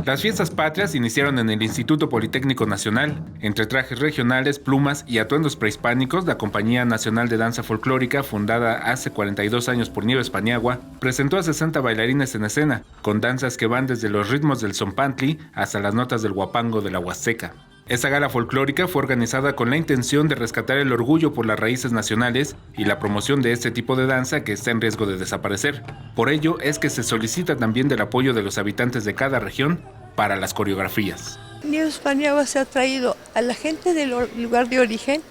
Las fiestas patrias iniciaron en el Instituto Politécnico Nacional. Entre trajes regionales, plumas y atuendos prehispánicos, la Compañía Nacional de Danza Folclórica, fundada hace 42 años por Nieves Paniagua, presentó a 60 bailarines en escena, con danzas que van desde los ritmos del zompantli hasta las notas del huapango de la Huasteca. Esta gala folclórica fue organizada con la intención de rescatar el orgullo por las raíces nacionales y la promoción de este tipo de danza que está en riesgo de desaparecer. Por ello es que se solicita también del apoyo de los habitantes de cada región para las coreografías. Nieves Paniagua se ha traído a la gente del lugar de origen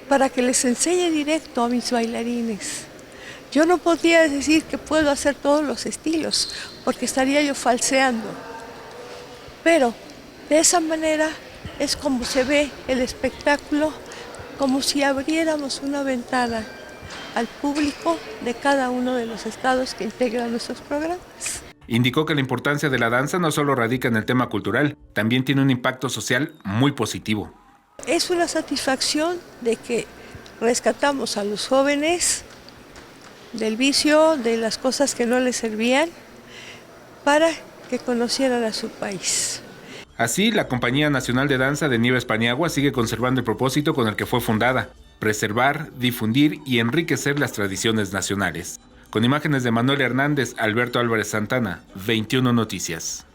para que les enseñe directo a mis bailarines. Yo no podría decir que puedo hacer todos los estilos, porque estaría yo falseando. Pero de esa manera es como se ve el espectáculo, como si abriéramos una ventana al público de cada uno de los estados que integran nuestros programas. Indicó que la importancia de la danza no solo radica en el tema cultural, también tiene un impacto social muy positivo. Es una satisfacción de que rescatamos a los jóvenes del vicio, de las cosas que no les servían, para que conocieran a su país. Así, la Compañía Nacional de Danza de Nieves Paniagua sigue conservando el propósito con el que fue fundada: preservar, difundir y enriquecer las tradiciones nacionales. Con imágenes de Manuel Hernández, Alberto Álvarez Santana, 21 Noticias.